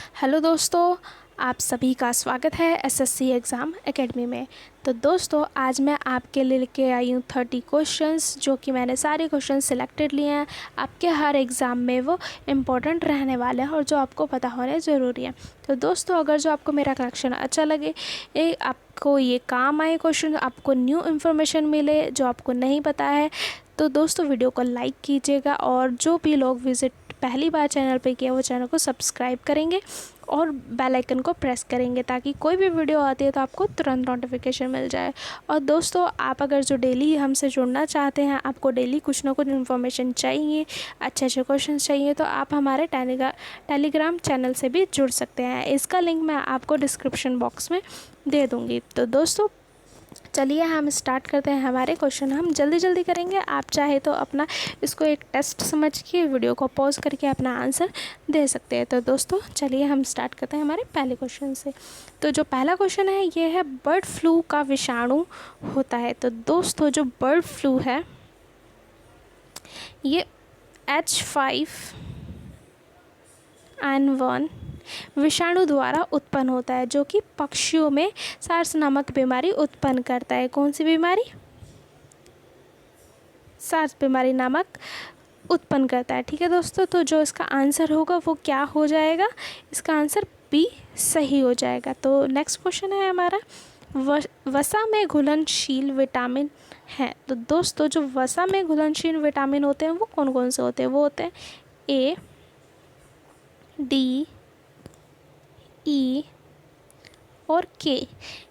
Hello दोस्तों, आप सभी का स्वागत है एसएससी एग्ज़ाम एकेडमी में। तो दोस्तों, आज मैं आपके लिए लेके आई हूँ 30 क्वेश्चंस, जो कि मैंने सारे क्वेश्चन सिलेक्टेड लिए हैं। आपके हर एग्ज़ाम में वो इम्पोर्टेंट रहने वाले हैं और जो आपको पता होने ज़रूरी है। तो दोस्तों, अगर जो आपको मेरा कलेक्शन अच्छा लगे, आपको ये काम आए क्वेश्चन, आपको न्यू इन्फॉर्मेशन मिले जो आपको नहीं पता है, तो दोस्तों वीडियो को लाइक कीजिएगा। और जो भी लोग विज़िट पहली बार चैनल पे किया वो चैनल को सब्सक्राइब करेंगे और बेल आइकन को प्रेस करेंगे, ताकि कोई भी वीडियो आती है तो आपको तुरंत नोटिफिकेशन मिल जाए। और दोस्तों, आप अगर जो डेली हमसे जुड़ना चाहते हैं, आपको डेली कुछ ना कुछ इन्फॉर्मेशन चाहिए, अच्छे अच्छे क्वेश्चन चाहिए, तो आप हमारे टेलीग्राम चैनल से भी जुड़ सकते हैं। इसका लिंक मैं आपको डिस्क्रिप्शन बॉक्स में दे दूँगी। तो दोस्तों, चलिए हम स्टार्ट करते हैं। हमारे क्वेश्चन हम जल्दी जल्दी करेंगे। आप चाहे तो अपना इसको एक टेस्ट समझ के वीडियो को पॉज करके अपना आंसर दे सकते हैं। तो दोस्तों, चलिए हम स्टार्ट करते हैं हमारे पहले क्वेश्चन से। तो जो पहला क्वेश्चन है ये है, बर्ड फ्लू का विषाणु होता है। तो दोस्तों, जो बर्ड फ्लू है ये H5N1 विषाणु द्वारा उत्पन्न होता है, जो कि पक्षियों में सार्स नामक बीमारी उत्पन्न करता है। कौन सी बीमारी? सार्स बीमारी नामक उत्पन्न करता है। ठीक है दोस्तों, तो जो इसका आंसर होगा वो क्या हो जाएगा? इसका आंसर बी सही हो जाएगा। तो नेक्स्ट क्वेश्चन है हमारा, वसा में घुलनशील विटामिन है। तो दोस्तों, जो वसा में घुलनशील विटामिन होते हैं वो कौन कौन से होते हैं? वो होते हैं ए, डी, ई और के।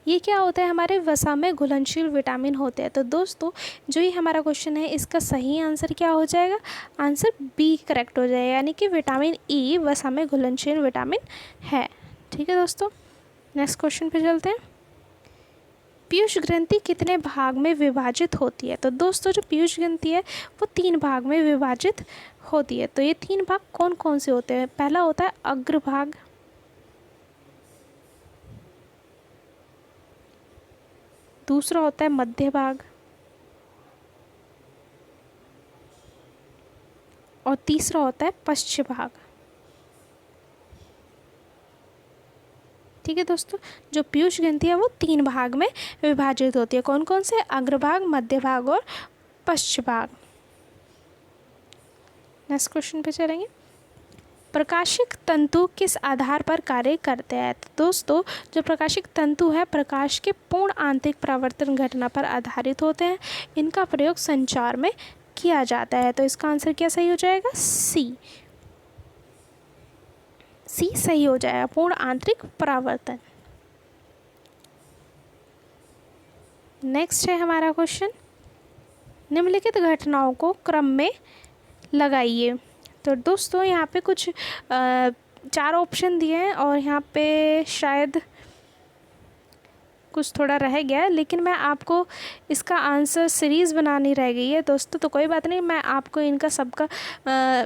ये क्या होता है? हमारे वसा में घुलनशील विटामिन होते हैं। तो दोस्तों, जो ये हमारा क्वेश्चन है इसका सही आंसर क्या हो जाएगा? आंसर बी करेक्ट हो जाएगा, यानी कि विटामिन ई वसा में घुलनशील विटामिन है। ठीक है दोस्तों, नेक्स्ट क्वेश्चन पे चलते हैं। पीयूष ग्रंथि कितने भाग में विभाजित होती है? तो दोस्तों, जो पीयूष ग्रंथि है वो 3 भाग में विभाजित होती है। तो ये 3 भाग कौन कौन से होते हैं? पहला होता है अग्रभाग, दूसरा होता है मध्य भाग और तीसरा होता है पश्चिम भाग। ठीक है दोस्तों, जो पीयूष ग्रंथि है वो 3 भाग में विभाजित होती है। कौन कौन से? अग्रभाग, मध्य भाग और पश्चिम भाग। नेक्स्ट क्वेश्चन पे चलेंगे। प्रकाशिक तंतु किस आधार पर कार्य करते हैं? तो दोस्तों, जो प्रकाशिक तंतु है प्रकाश के पूर्ण आंतरिक परावर्तन घटना पर आधारित होते हैं। इनका प्रयोग संचार में किया जाता है। तो इसका आंसर क्या सही हो जाएगा? सी सही हो जाएगा, पूर्ण आंतरिक परावर्तन। नेक्स्ट है हमारा क्वेश्चन, निम्नलिखित घटनाओं को क्रम में लगाइए। तो दोस्तों, यहाँ पे कुछ 4 ऑप्शन दिए हैं और यहाँ पे शायद कुछ थोड़ा रह गया है, लेकिन मैं आपको इसका आंसर सीरीज़ बनानी रह गई है दोस्तों। तो कोई बात नहीं, मैं आपको इनका सबका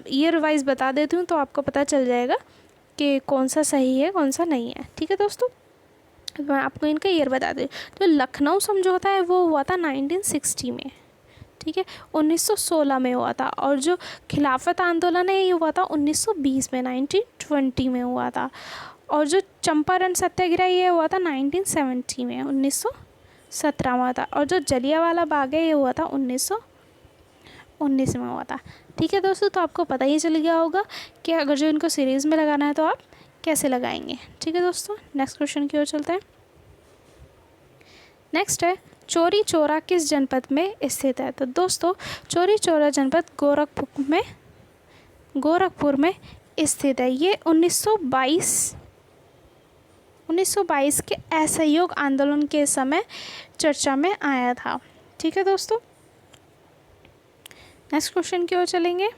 ईयर वाइज बता देती हूँ, तो आपको पता चल जाएगा कि कौन सा सही है कौन सा नहीं है। ठीक है दोस्तों, मैं आपको इनका ईयर बता दूँ। तो लखनऊ समझौता है वो हुआ था 1960 में। ठीक है, 1916 में हुआ था। और जो खिलाफत आंदोलन है ये हुआ था 1920 में, 1920 में हुआ था। और जो चंपारण सत्याग्रह ये हुआ था 1970 में, 1917 में हुआ था। और जो जलियांवाला बाग है ये हुआ था 1919 में हुआ था। ठीक है दोस्तों, तो आपको पता ही चल गया होगा कि अगर जो इनको सीरीज़ में लगाना है तो आप कैसे लगाएंगे। ठीक है दोस्तों, नेक्स्ट क्वेश्चन की ओर चलते हैं। नेक्स्ट है, चौरी चौरा किस जनपद में स्थित है? तो दोस्तों, चौरी चौरा जनपद गोरखपुर में स्थित है। ये 1922 के असहयोग आंदोलन के समय चर्चा में आया था। ठीक है दोस्तों, नेक्स्ट क्वेश्चन की ओर चलेंगे।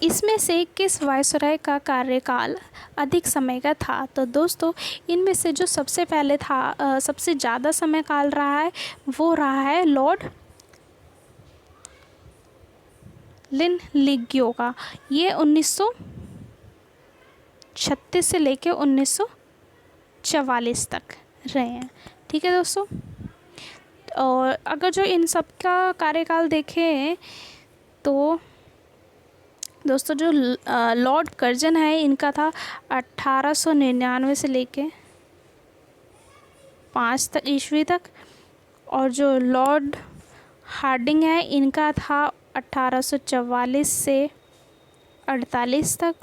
इसमें से किस वायसराय का कार्यकाल अधिक समय का था? तो दोस्तों, इनमें से जो सबसे पहले था, सबसे ज़्यादा समय काल रहा है वो रहा है लॉर्ड लिनलिग्यो का। ये 1936 से लेके 1944 तक रहे हैं। ठीक है दोस्तों, और अगर जो इन सब का कार्यकाल देखें तो दोस्तों जो लॉर्ड कर्जन है इनका था 1899 से लेके 5 तक ईस्वी तक, और जो लॉर्ड हार्डिंग है इनका था 1844 से 48 तक,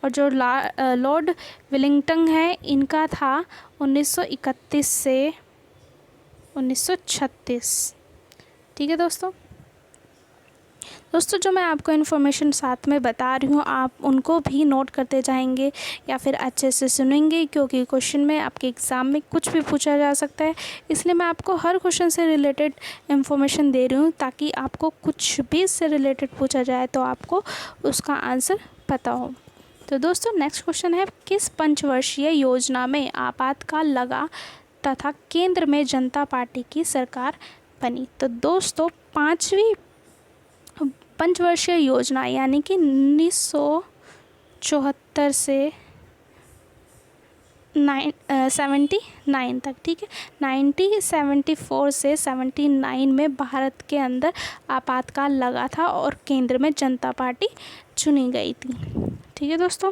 और जो लॉर्ड विलिंगटन है इनका था 1931 से 1936। ठीक है दोस्तों, जो मैं आपको इन्फॉर्मेशन साथ में बता रही हूँ आप उनको भी नोट करते जाएंगे या फिर अच्छे से सुनेंगे, क्योंकि क्वेश्चन में आपके एग्ज़ाम में कुछ भी पूछा जा सकता है। इसलिए मैं आपको हर क्वेश्चन से रिलेटेड इन्फॉर्मेशन दे रही हूँ ताकि आपको कुछ भी इससे रिलेटेड पूछा जाए तो आपको उसका आंसर पता हो। तो दोस्तों नेक्स्ट क्वेश्चन है, किस पंचवर्षीय योजना में आपातकाल लगा तथा केंद्र में जनता पार्टी की सरकार बनी? तो दोस्तों 5वीं पंचवर्षीय योजना यानी कि 1974 से 79 तक, ठीक है, 1974 से 79 में भारत के अंदर आपातकाल लगा था और केंद्र में जनता पार्टी चुनी गई थी। ठीक है दोस्तों,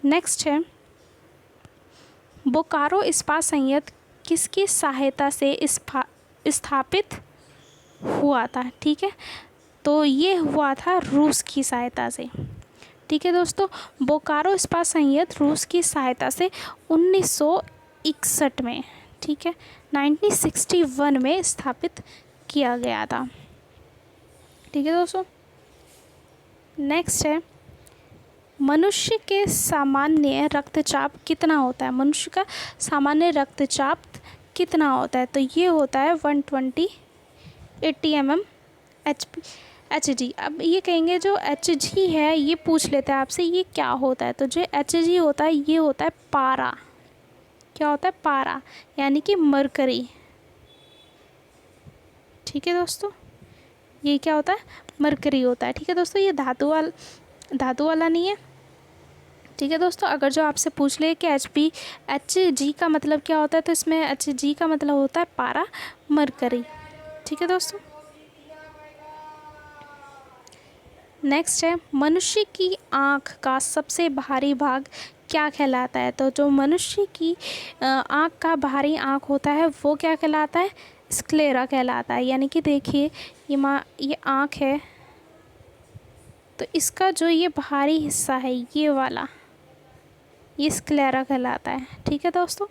नेक्स्ट है, बोकारो इस्पात संयंत्र किसकी सहायता से स्थापित हुआ था? ठीक है, तो ये हुआ था रूस की सहायता से। ठीक है दोस्तों, बोकारो इस्पात संयंत्र रूस की सहायता से 1961 में, ठीक है, 1961 में स्थापित किया गया था। ठीक है दोस्तों, नेक्स्ट है, मनुष्य के सामान्य रक्तचाप कितना होता है? मनुष्य का सामान्य रक्तचाप कितना होता है? तो ये होता है 120/80 mm Hg। अब ये कहेंगे जो Hg है ये पूछ लेते हैं आपसे ये क्या होता है? तो जो Hg होता है ये होता है पारा। क्या होता है? पारा, यानी कि मरकरी। ठीक है दोस्तों, ये क्या होता है? मरकरी होता है। ठीक है दोस्तों, ये धातु वाला नहीं है। ठीक है दोस्तों, अगर जो आपसे पूछ ले कि Hg का मतलब क्या होता है तो इसमें Hg का मतलब होता है पारा, मरकरी। ठीक है दोस्तों, नेक्स्ट है, मनुष्य की आँख का सबसे भारी भाग क्या कहलाता है? तो जो मनुष्य की आँख का भारी आँख होता है वो क्या कहलाता है? स्क्लेरा कहलाता है। यानी कि देखिए ये आँख है तो इसका जो ये भारी हिस्सा है ये वाला, ये स्क्लेरा कहलाता है। ठीक है दोस्तों,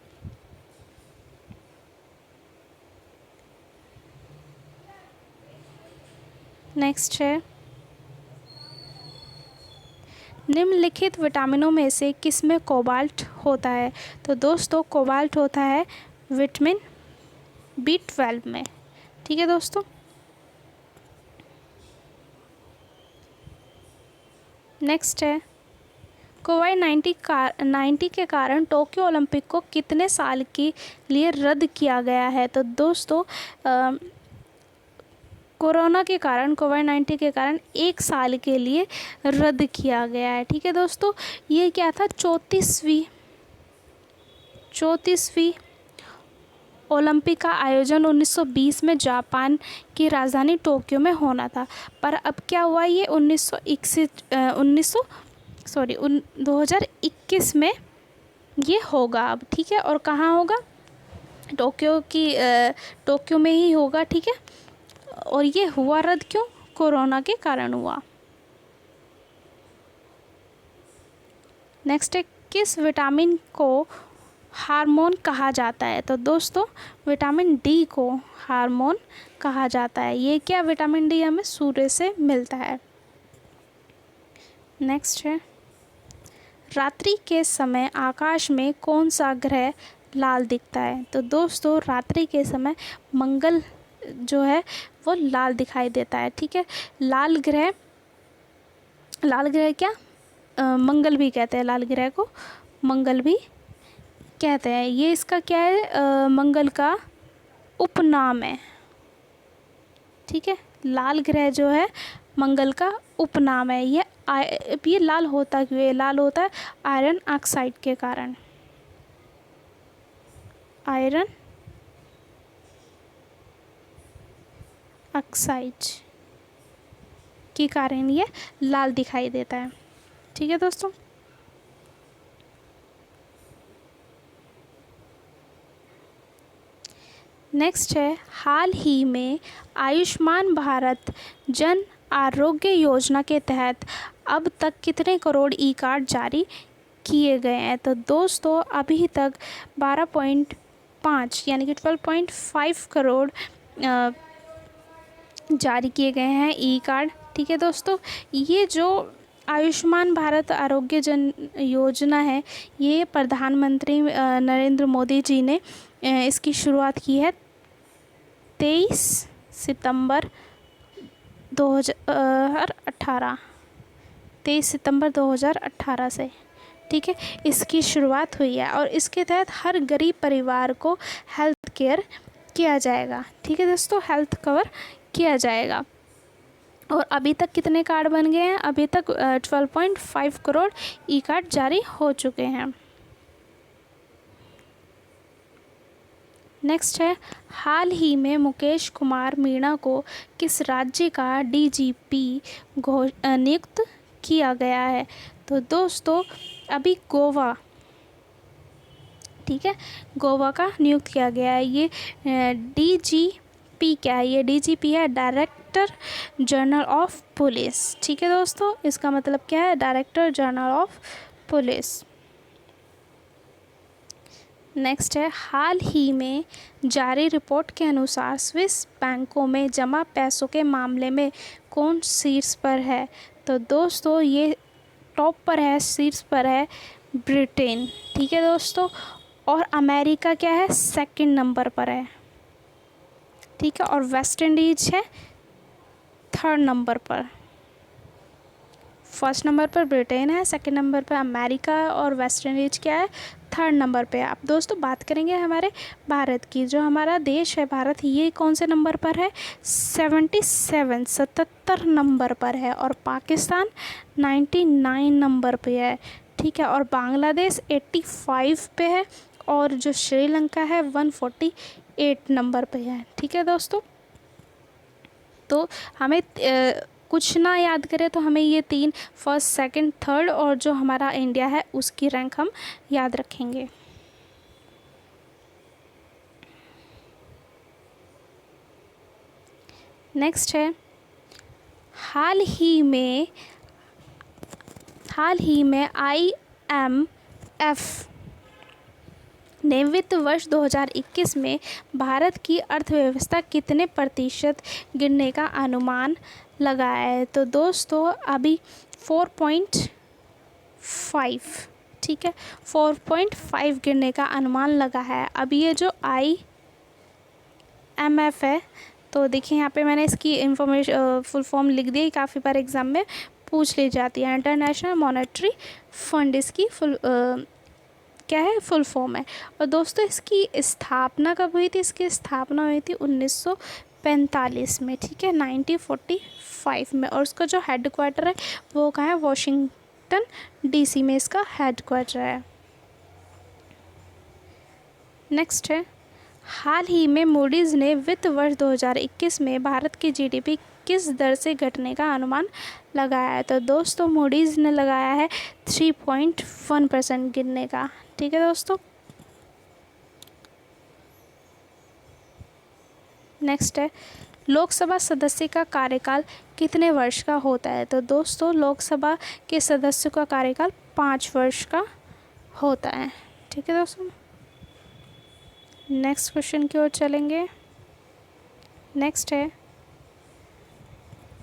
नेक्स्ट है, निम्नलिखित विटामिनों में से किसमें कोबाल्ट होता है? तो दोस्तों कोबाल्ट होता है विटामिन B12 में। ठीक है दोस्तों, नेक्स्ट है, कोविड-19 के कारण टोक्यो ओलंपिक को कितने साल के लिए रद्द किया गया है? तो दोस्तों कोरोना के कारण, कोविड-19 के कारण 1 साल के लिए रद्द किया गया है। ठीक है दोस्तों, ये क्या था? 34वीं ओलंपिक का आयोजन 1920 में जापान की राजधानी टोक्यो में होना था, पर अब क्या हुआ, ये 2021 में ये होगा अब। ठीक है, और कहाँ होगा? टोक्यो में ही होगा। ठीक है, और ये हुआ रद्द क्यों? कोरोना के कारण हुआ। नेक्स्ट है, किस विटामिन को हार्मोन कहा जाता है? तो दोस्तों विटामिन डी को हार्मोन कहा जाता है। ये क्या? विटामिन डी हमें सूर्य से मिलता है। नेक्स्ट है, रात्रि के समय आकाश में कौन सा ग्रह लाल दिखता है? तो दोस्तों रात्रि के समय मंगल जो है वो लाल दिखाई देता है। ठीक है, लाल ग्रह क्या? मंगल भी कहते हैं, लाल ग्रह को मंगल भी कहते हैं। ये इसका क्या है? मंगल का उपनाम है। ठीक है, लाल ग्रह जो है मंगल का उपनाम है। ये लाल होता क्यों है? लाल होता है आयरन ऑक्साइड के कारण। आयरन ऑक्साइड के कारण ये लाल दिखाई देता है। ठीक है दोस्तों। नेक्स्ट है, हाल ही में आयुष्मान भारत जन आरोग्य योजना के तहत अब तक कितने करोड़ ई कार्ड जारी किए गए हैं? तो दोस्तों अभी तक 12.5 यानी कि 12.5 करोड़ जारी किए गए हैं ई कार्ड। ठीक है दोस्तों, ये जो आयुष्मान भारत आरोग्य जन योजना है, ये प्रधानमंत्री नरेंद्र मोदी जी ने इसकी शुरुआत की है 23 सितंबर 2018 से। ठीक है, इसकी शुरुआत हुई है और इसके तहत हर गरीब परिवार को हेल्थ केयर किया जाएगा। ठीक है दोस्तों, हेल्थ कवर किया जाएगा। और अभी तक कितने कार्ड बन गए हैं? अभी तक 12.5 करोड़ ई कार्ड जारी हो चुके हैं। नेक्स्ट है, हाल ही में मुकेश कुमार मीणा को किस राज्य का डीजीपी नियुक्त किया गया है? तो दोस्तों अभी गोवा, ठीक है, गोवा का नियुक्त किया गया है। ये डीजीपी क्या है? ये डीजीपी है डायरेक्टर जनरल ऑफ पुलिस। ठीक है दोस्तों, इसका मतलब क्या है? Director general of police. Next है, हाल ही में जारी रिपोर्ट के अनुसार स्विस बैंकों में जमा पैसों के मामले में कौन शीर्ष पर है? तो दोस्तों ये टॉप पर है, शीर्ष पर है ब्रिटेन। ठीक है दोस्तों, और अमेरिका क्या है? सेकंड नंबर पर है। ठीक है, और वेस्ट इंडीज है थर्ड नंबर पर। फर्स्ट नंबर पर ब्रिटेन है, सेकंड नंबर पर अमेरिका और वेस्ट इंडीज क्या है? थर्ड नंबर पे। अब दोस्तों बात करेंगे हमारे भारत की। जो हमारा देश है भारत, ये कौन से नंबर पर है? 77 नंबर पर है। और पाकिस्तान 99 नंबर पे है। ठीक है, और बांग्लादेश 85 पे है। और जो श्रीलंका है 148 नंबर पे है। ठीक है दोस्तों, तो हमें कुछ ना याद करें तो हमें ये तीन, फर्स्ट सेकंड थर्ड और जो हमारा इंडिया है उसकी रैंक हम याद रखेंगे। नेक्स्ट है, हाल ही में IMF ने वित्त वर्ष 2021 में भारत की अर्थव्यवस्था कितने प्रतिशत गिरने का अनुमान लगाया है? तो दोस्तों अभी 4.5, ठीक है, 4.5 गिरने का अनुमान लगा है। अब ये जो IMF है, तो देखिए यहाँ पे मैंने इसकी इंफॉर्मेशन फुल फॉर्म लिख दी, काफ़ी बार एग्जाम में पूछ ली जाती है। इंटरनेशनल मॉनेटरी फंड इसकी क्या है? फुल फॉर्म है। और दोस्तों इसकी स्थापना कब हुई थी? इसकी स्थापना हुई थी 1945 में। ठीक है, 1945 में। और उसका जो हेड क्वार्टर है वो कहाँ है? वॉशिंगटन DC में इसका हेड क्वार्टर है। नेक्स्ट है, हाल ही में मूडीज़ ने वित्त वर्ष 2021 में भारत की GDP किस दर से घटने का अनुमान लगाया है? तो दोस्तों मूडीज़ ने लगाया है 3.1% गिरने का। ठीक है दोस्तों, नेक्स्ट है, लोकसभा सदस्य का कार्यकाल कितने वर्ष का होता है? तो दोस्तों लोकसभा के सदस्य का कार्यकाल 5 वर्ष का होता है। ठीक है दोस्तों, नेक्स्ट क्वेश्चन की ओर चलेंगे। नेक्स्ट है,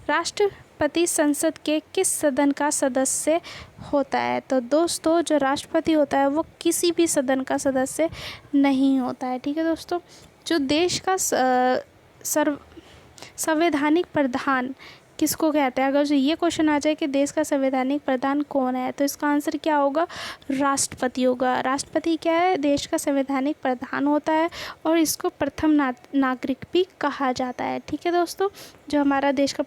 राष्ट्रपति संसद के किस सदन का सदस्य होता है? तो दोस्तों जो राष्ट्रपति होता है वो किसी भी सदन का सदस्य नहीं होता है। ठीक है दोस्तों, जो देश का संवैधानिक प्रधान किसको कहते हैं? अगर जो ये क्वेश्चन आ जाए कि देश का संवैधानिक प्रधान कौन है, तो इसका आंसर क्या होगा? राष्ट्रपति होगा। राष्ट्रपति क्या है? देश का संवैधानिक प्रधान होता है और इसको प्रथम नागरिक भी कहा जाता है। ठीक है दोस्तों, जो हमारा देश का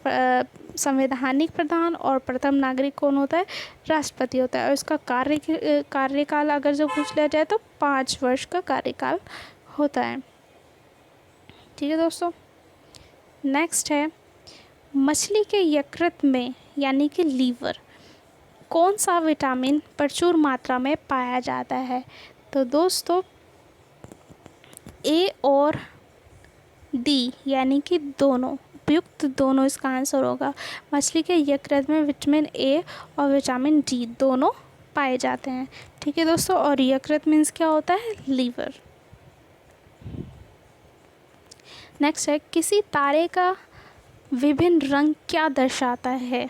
संवैधानिक प्रधान और प्रथम नागरिक कौन होता है? राष्ट्रपति होता है। और इसका कार्यकाल अगर जो पूछ लिया जाए तो 5 वर्ष का कार्यकाल होता है। ठीक है दोस्तों, नेक्स्ट है, मछली के यकृत में यानी कि लीवर कौन सा विटामिन प्रचुर मात्रा में पाया जाता है? तो दोस्तों ए और डी यानी कि दोनों, उपयुक्त दोनों इसका आंसर होगा। मछली के यकृत में विटामिन ए और विटामिन डी दोनों पाए जाते हैं। ठीक है दोस्तों, और यकृत मीन्स क्या होता है? लीवर। नेक्स्ट है, किसी तारे का विभिन्न रंग क्या दर्शाता है?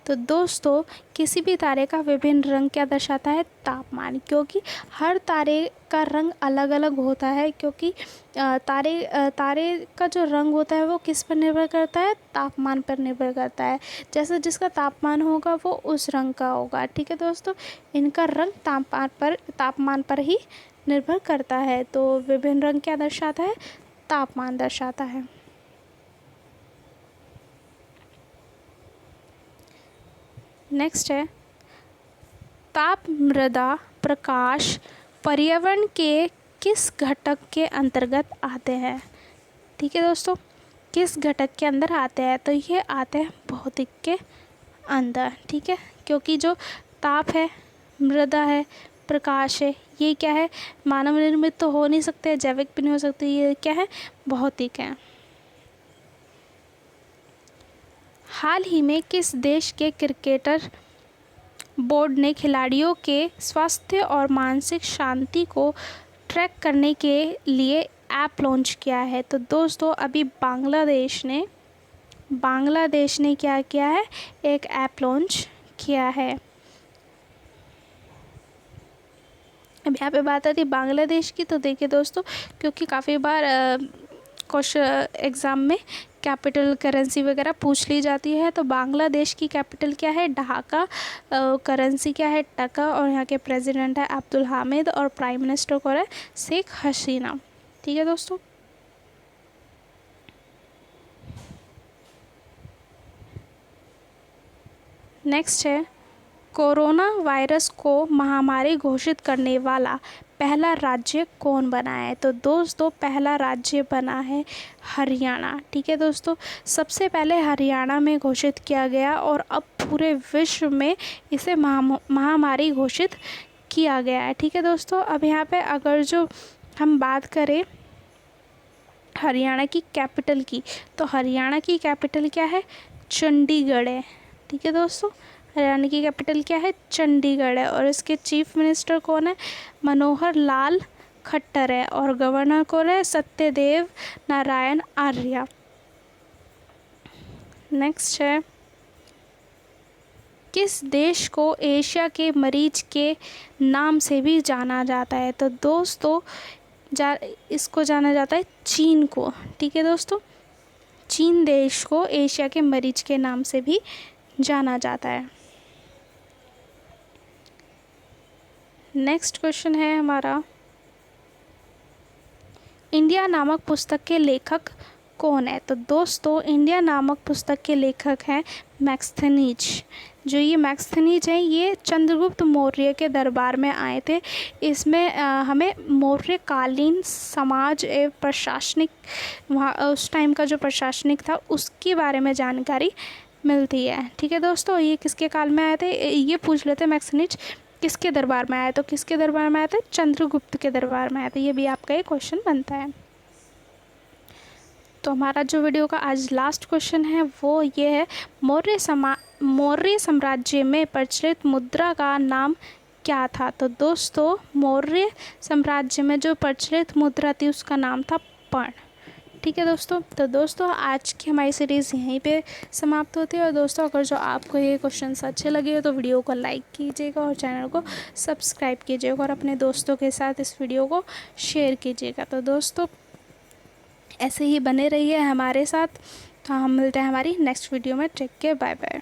तो दोस्तों किसी भी तारे का विभिन्न रंग क्या दर्शाता है? तापमान, क्योंकि हर तारे का रंग अलग अलग होता है, क्योंकि तारे का जो रंग होता है वो किस पर निर्भर करता है? तापमान पर निर्भर करता है। जैसे जिसका तापमान होगा वो उस रंग का होगा। ठीक है दोस्तों, इनका रंग तापमान पर ही निर्भर करता है। तो विभिन्न रंग क्या दर्शाता है? तापमान दर्शाता है। नेक्स्ट है, ताप, मृदा, प्रकाश पर्यावरण के किस घटक के अंतर्गत आते हैं? ठीक है दोस्तों, किस घटक के अंदर आते हैं? तो ये आते हैं भौतिक के अंदर। ठीक है, क्योंकि जो ताप है, मृदा है, प्रकाश है, ये क्या है? मानव निर्मित तो हो नहीं सकते, जैविक भी नहीं हो सकते, ये क्या है? भौतिक है। हाल ही में किस देश के क्रिकेटर बोर्ड ने खिलाड़ियों के स्वास्थ्य और मानसिक शांति को ट्रैक करने के लिए ऐप लॉन्च किया है? तो दोस्तों अभी बांग्लादेश ने क्या किया है? एक ऐप लॉन्च किया है। अब यहाँ पे बात आती है बांग्लादेश की। तो देखिए दोस्तों, क्योंकि काफ़ी बार क्वेश्चन एग्ज़ाम में कैपिटल करेंसी वगैरह पूछ ली जाती है। तो बांग्लादेश की कैपिटल क्या है? ढाका। करेंसी क्या है? टका। और यहाँ के प्रेसिडेंट है अब्दुल हामिद और प्राइम मिनिस्टर कौन है? शेख हसीना। ठीक है दोस्तों, नेक्स्ट है, कोरोना वायरस को महामारी घोषित करने वाला पहला राज्य कौन बना है? तो दोस्तों पहला राज्य बना है हरियाणा। ठीक है दोस्तों, सबसे पहले हरियाणा में घोषित किया गया और अब पूरे विश्व में इसे महामारी घोषित किया गया है। ठीक है दोस्तों, अब यहाँ पे अगर जो हम बात करें हरियाणा की कैपिटल की, तो हरियाणा की कैपिटल क्या है? चंडीगढ़ है। ठीक है दोस्तों, हरियाणा की कैपिटल क्या है? चंडीगढ़ है। और इसके चीफ मिनिस्टर कौन है? मनोहर लाल खट्टर है। और गवर्नर कौन है? सत्यदेव नारायण आर्य। नेक्स्ट है, किस देश को एशिया के मरीज के नाम से भी जाना जाता है? तो दोस्तों इसको जाना जाता है चीन को। ठीक है दोस्तों, चीन देश को एशिया के मरीज के नाम से भी जाना जाता है। नेक्स्ट क्वेश्चन है हमारा, इंडिया नामक पुस्तक के लेखक कौन है? तो दोस्तों इंडिया नामक पुस्तक के लेखक हैं मैक्सथनीज। जो ये मैक्सथनीज हैं ये चंद्रगुप्त मौर्य के दरबार में आए थे। इसमें हमें मौर्यकालीन समाज एवं प्रशासनिक, वहाँ उस टाइम का जो प्रशासनिक था उसके बारे में जानकारी मिलती है। ठीक है दोस्तों, ये किसके काल में आए थे? ये पूछ लेते मैक्सथनीज किसके दरबार में आए? तो किसके दरबार में आए थे? चंद्रगुप्त के दरबार में आए थे। ये भी आपका एक क्वेश्चन बनता है। तो हमारा जो वीडियो का आज लास्ट क्वेश्चन है वो ये है, मौर्य साम्राज्य में प्रचलित मुद्रा का नाम क्या था? तो दोस्तों मौर्य साम्राज्य में जो प्रचलित मुद्रा थी उसका नाम था पर्ण। ठीक है दोस्तों, तो दोस्तों आज की हमारी सीरीज़ यहीं पे समाप्त होती है। और दोस्तों अगर जो आपको ये क्वेश्चंस अच्छे लगे तो वीडियो को लाइक कीजिएगा और चैनल को सब्सक्राइब कीजिएगा और अपने दोस्तों के साथ इस वीडियो को शेयर कीजिएगा। तो दोस्तों ऐसे ही बने रहिए हमारे साथ। तो हम मिलते हैं हमारी नेक्स्ट वीडियो में। Take care, bye bye.